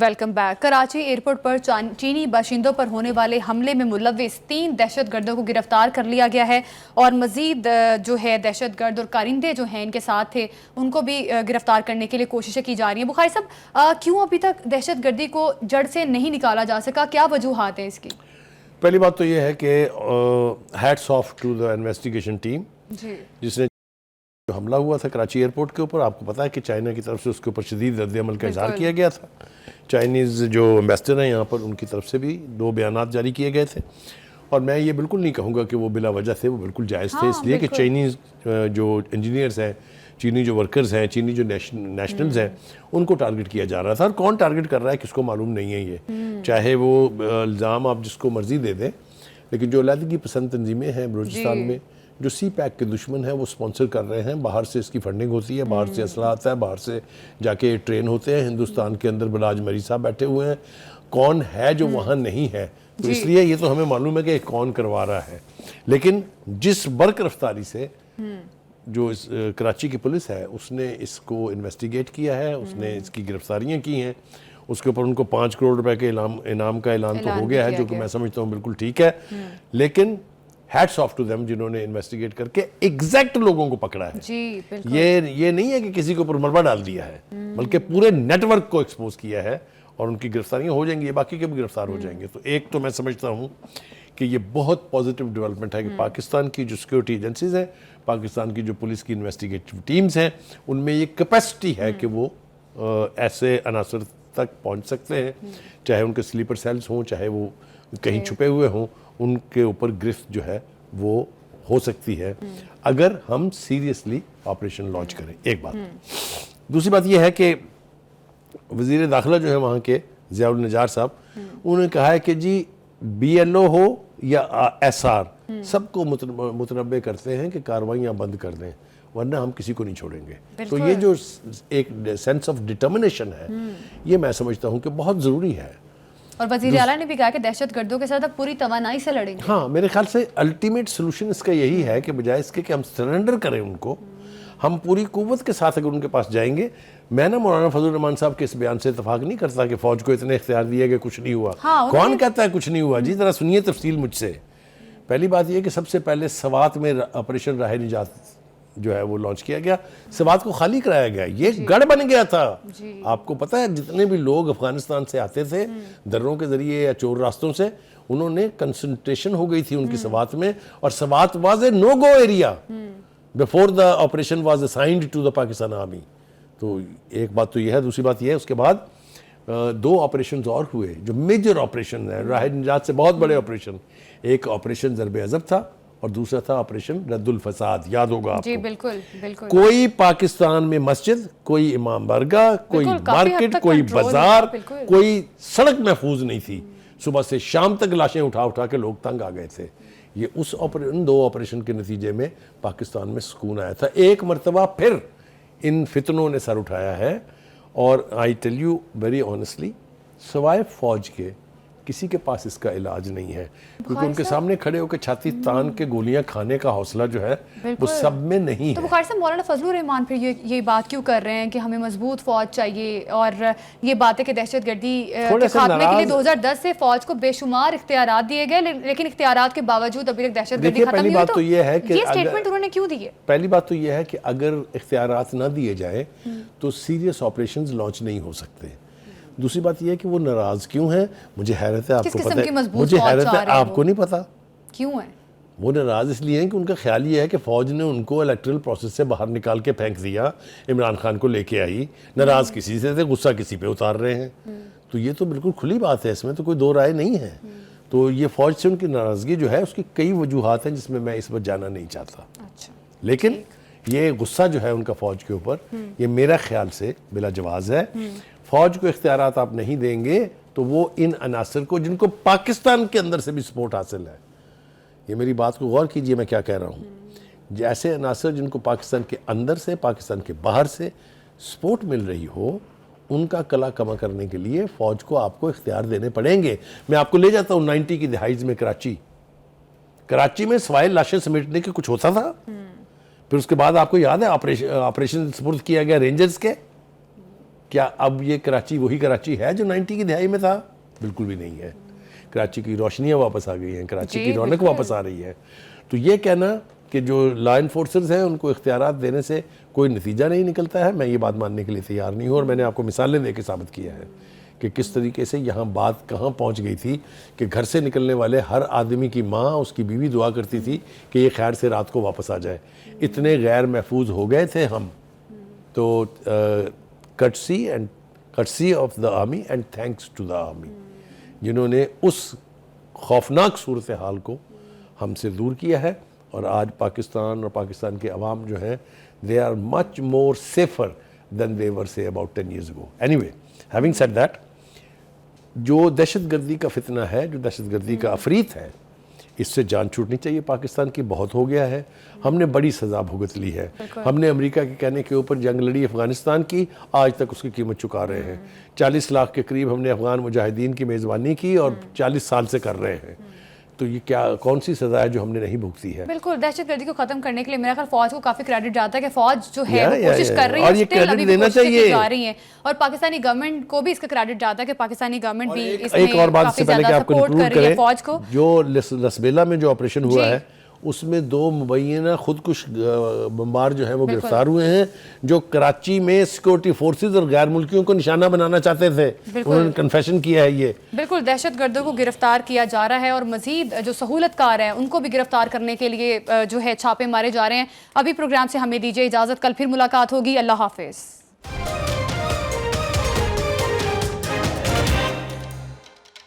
Welcome back. Karachi airport پر چینی باشندوں پر ہونے والے حملے میں ملوث 3 دہشت گردوں کو گرفتار کر لیا گیا ہے اور مزید جو ہے دہشت گرد اور کارندے جو ہیں ان کے ساتھ تھے ان کو بھی گرفتار کرنے کے لیے کوششیں کی جا رہی ہیں۔ بخاری صاحب، کیوں ابھی تک دہشت گردی کو جڑ سے نہیں نکالا جا سکا؟ کیا وجوہات ہیں اس کی؟ پہلی بات تو یہ ہے کہ hats off to the investigation team جس نے جو حملہ ہوا تھا کراچی ایئرپورٹ کے اوپر، آپ کو پتا ہے کہ چائنا کی طرف سے اس کے اوپر شدید رد عمل کا اظہار کیا گیا تھا۔ چائنیز جو ایمبیسڈر ہیں یہاں پر، ان کی طرف سے بھی 2 بیانات جاری کیے گئے تھے، اور میں یہ بالکل نہیں کہوں گا کہ وہ بلا وجہ تھے، وہ بالکل جائز تھے، اس لیے کہ چائنیز جو انجینئرز ہیں، چینی جو ورکرز ہیں، چینی جو نیشنلز ہیں، ان کو ٹارگٹ کیا جا رہا تھا، اور کون ٹارگٹ کر رہا ہے کس کو معلوم نہیں ہے۔ یہ چاہے وہ الزام آپ جس کو مرضی دے دیں، لیکن جو علیحدگی پسند تنظیمیں ہیں بلوچستان میں، جو سی پیک کے دشمن ہیں، وہ سپانسر کر رہے ہیں، باہر سے اس کی فنڈنگ ہوتی ہے، باہر سے اسلحہ آتا ہے، باہر سے جا کے ٹرین ہوتے ہیں۔ ہندوستان کے اندر بلاج مری صاحب بیٹھے ہوئے ہیں، کون ہے جو وہاں نہیں ہے؟ تو اس لیے یہ تو ہمیں معلوم ہے کہ کون کروا رہا ہے، لیکن جس برق رفتاری سے جو کراچی کی پولیس ہے اس نے اس کو انویسٹیگیٹ کیا ہے، اس نے اس کی گرفتاریاں کی ہیں، اس کے اوپر ان کو 5 کروڑ روپے کے انعام کا اعلان تو ہو گیا ہے، جو کہ میں سمجھتا ہوں بالکل ٹھیک ہے، لیکن ہیٹس آف ٹو دیم جنہوں نے انویسٹیگیٹ کر کے ایگزیکٹ لوگوں کو پکڑا ہے۔ یہ نہیں ہے کہ کسی کے اوپر مربع ڈال دیا ہے، بلکہ پورے نیٹ ورک کو ایکسپوز کیا ہے، اور ان کی گرفتاریاں ہو جائیں گی، باقی کے بھی گرفتار ہو جائیں گے۔ تو ایک تو میں سمجھتا ہوں کہ یہ بہت پازیٹیو ڈیولپمنٹ ہے کہ پاکستان کی جو سیکورٹی ایجنسیز ہیں، پاکستان کی جو پولیس کی انویسٹیگیٹو ٹیمز ہیں، ان میں یہ کیپیسٹی ہے کہ وہ ایسے عناصر تک پہنچ سکتے ہیں، چاہے ان کے سلیپر سیلز ہوں، چاہے وہ کہیں چھپے ہوئے ہوں، ان کے اوپر گرفت جو ہے وہ ہو سکتی ہے اگر ہم سیریسلی آپریشن لانچ کریں۔ ایک بات۔ دوسری بات یہ ہے کہ وزیر داخلہ جو ہے وہاں کے ضیاء النجار صاحب، انہوں نے کہا ہے کہ جی بی ایل او ہو یا ایس آر، سب کو متنبع کرتے ہیں کہ کاروائیاں بند کر دیں، ورنہ ہم کسی کو نہیں چھوڑیں گے۔ تو یہ جو ایک سینس آف ڈٹرمنیشن ہے، یہ میں سمجھتا ہوں کہ بہت ضروری ہے۔ اور وزیر اعلیٰ نے بھی کہا کہ دہشت گردوں کے ساتھ اب پوری توانائی سے لڑیں گے۔ ہاں، میرے خیال سے الٹیمیٹ سلوشن اس کا یہی ہے کہ بجائے اس کے کہ ہم سرنڈر کریں ان کو، ہم پوری قوت کے ساتھ اگر ان کے پاس جائیں گے۔ میں نا مولانا فضل الرحمان صاحب کے اس بیان سے اتفاق نہیں کرتا کہ فوج کو اتنے اختیار دیے کہ کچھ نہیں ہوا۔ کون کہتا ہے کچھ نہیں ہوا؟ جی ذرا سنیے تفصیل مجھ سے۔ پہلی بات یہ ہے کہ سب سے پہلے سوات میں آپریشن راہ نجات جو ہے وہ لانچ کیا گیا، سوات کو خالی کرایا گیا، یہ گڑھ بن گیا تھا۔ آپ کو پتہ ہے جتنے بھی لوگ افغانستان سے آتے تھے دروں کے ذریعے یا چور راستوں سے، انہوں نے کنسنٹریشن ہو گئی تھی ان کی سوات میں، اور Swat was a no go area before the operation was assigned to the Pakistan army. تو ایک بات تو یہ ہے۔ دوسری بات یہ ہے، اس کے بعد 2 آپریشنز اور ہوئے جو میجر آپریشن ہیں، راہ نجات سے بہت بڑے آپریشن۔ ایک آپریشن ضرب عضب تھا، اور دوسرا تھا آپریشن رد الفساد، یاد ہوگا آپ کو۔ جی بالکل بالکل۔ کوئی پاکستان میں مسجد، کوئی امام بارگاہ، کوئی مارکیٹ، کوئی بازار، کوئی سڑک محفوظ نہیں تھی۔ صبح سے شام تک لاشیں اٹھا اٹھا کے لوگ تنگ آ گئے تھے۔ یہ ان 2 آپریشن کے نتیجے میں پاکستان میں سکون آیا تھا۔ ایک مرتبہ پھر ان فتنوں نے سر اٹھایا ہے، اور I tell you very honestly, سوائے فوج کے کسی کے پاس اس کا علاج نہیں ہے، کیونکہ ان کے سامنے کھڑے ہو کے چھاتی تان کے گولیاں کھانے کا حوصلہ جو ہے وہ سب میں نہیں ہے۔ تو بخاری صاحب، مولانا فضل الرحمان پھر یہ بات کیوں کر رہے ہیں کہ ہمیں مضبوط فوج چاہیے، اور یہ بات ہے کہ دہشت گردی کے خاتمے کے لیے 2010 سے فوج کو بے شمار اختیارات دیے گئے، لیکن اختیارات کے باوجود ابھی تک دہشت گردی ختم نہیں ہوئی؟ تو یہ سٹیٹمنٹ انہوں نے کیوں دی ہے؟ پہلی بات تو یہ ہے کہ اگر اختیارات نہ دیے جائیں تو سیریس آپریشنز لانچ نہیں ہو سکتے۔ دوسری بات یہ ہے کہ وہ ناراض کیوں ہیں، مجھے حیرت ہے، آپ کو پتہ ہے، مجھے حیرت ہے آپ کو نہیں پتا کیوں ہے وہ ناراض؟ اس لیے ہیں کہ ان کا خیال یہ ہے کہ فوج نے ان کو الیکٹرل پروسیس سے باہر نکال کے پھینک دیا، عمران خان کو لے کے آئی، ناراض کسی سے تھے، غصہ کسی پہ اتار رہے ہیں۔ تو یہ تو بالکل کھلی بات ہے، اس میں تو کوئی 2 رائے نہیں ہے۔ تو یہ فوج سے ان کی ناراضگی جو ہے، اس کی کئی وجوہات ہیں جس میں اس وقت جانا نہیں چاہتا، لیکن یہ غصہ جو ہے ان کا فوج کے اوپر، یہ میرا خیال سے بلا جواز ہے۔ فوج کو اختیارات آپ نہیں دیں گے تو وہ ان عناصر کو، جن کو پاکستان کے اندر سے بھی سپورٹ حاصل ہے، یہ میری بات کو غور کیجئے میں کیا کہہ رہا ہوں، جیسے عناصر جن کو پاکستان کے اندر سے، پاکستان کے باہر سے سپورٹ مل رہی ہو، ان کا کلا کما کرنے کے لیے فوج کو آپ کو اختیار دینے پڑیں گے۔ میں آپ کو لے جاتا ہوں 90 کی دہائیز میں کراچی میں سوائے لاشیں سمیٹنے کے کچھ ہوتا تھا؟ پھر اس کے بعد آپ کو یاد ہے آپریشن سپرد کیا گیا رینجرز کے، کیا اب یہ کراچی وہی کراچی ہے جو 90 کی دہائی میں تھا؟ بالکل بھی نہیں ہے. کراچی کی روشنیاں واپس آ گئی ہیں, کراچی کی رونق واپس آ رہی ہے. تو یہ کہنا کہ جو لا انفورسرز ہیں ان کو اختیارات دینے سے کوئی نتیجہ نہیں نکلتا ہے, میں یہ بات ماننے کے لیے تیار نہیں ہوں. اور میں نے آپ کو مثالیں دے کے ثابت کیا ہے کہ کس طریقے سے یہاں بات کہاں پہنچ گئی تھی کہ گھر سے نکلنے والے ہر آدمی کی ماں, اس کی بیوی دعا کرتی تھی کہ یہ خیر سے رات کو واپس آ جائے. اتنے غیر محفوظ ہو گئے تھے ہم. تو courtesy of the army and thanks to the army, جنہوں نے اس خوفناک صورتحال کو ہم سے دور کیا ہے. اور آج پاکستان اور پاکستان کے عوام جو ہیں they are much more safer than they were say about 10 years ago. Anyway, having said that, جو دہشت گردی کا فتنہ ہے, جو دہشت گردی کا عفریت ہے, اس سے جان چھوٹنی چاہیے پاکستان کی. بہت ہو گیا ہے, ہم نے بڑی سزا بھگت لی ہے. ہم نے امریکہ کے کہنے کے اوپر جنگ لڑی افغانستان کی, آج تک اس کی قیمت چکا رہے ہیں. 40 لاکھ کے قریب ہم نے افغان مجاہدین کی میزبانی کی اور 40 سال سے کر رہے ہیں. تو یہ کیا کون سی سزا ہے جو ہم نے نہیں بھگتی ہے؟ بالکل, دہشت گردی کو ختم کرنے کے لیے میرا خیال فوج کو کافی کریڈٹ جاتا ہے کہ فوج جو ہے وہ کوشش کر رہی ہے, اور یہ کریڈٹ دینا چاہیے جا رہی ہیں, اور پاکستانی گورنمنٹ کو بھی اس کا کریڈٹ جاتا ہے کہ پاکستانی گورنمنٹ بھی اس میں ایک اور بات سے پہلے کہ آپ سپورٹ کر رہی ہے فوج کو. جو لسبیلا میں جو آپریشن ہوا ہے اس میں 2 مبینہ خودکش بمبار جو ہیں وہ گرفتار ہوئے ہیں, جو کراچی میں سیکورٹی فورسز اور غیر ملکیوں کو نشانہ بنانا چاہتے تھے. انہوں نے کنفیشن کیا ہے. یہ بالکل دہشت گردوں کو گرفتار کیا جا رہا ہے, اور مزید جو سہولت کار ہیں ان کو بھی گرفتار کرنے کے لیے جو ہے چھاپے مارے جا رہے ہیں. ابھی پروگرام سے ہمیں دیجیے اجازت, کل پھر ملاقات ہوگی. اللہ حافظ.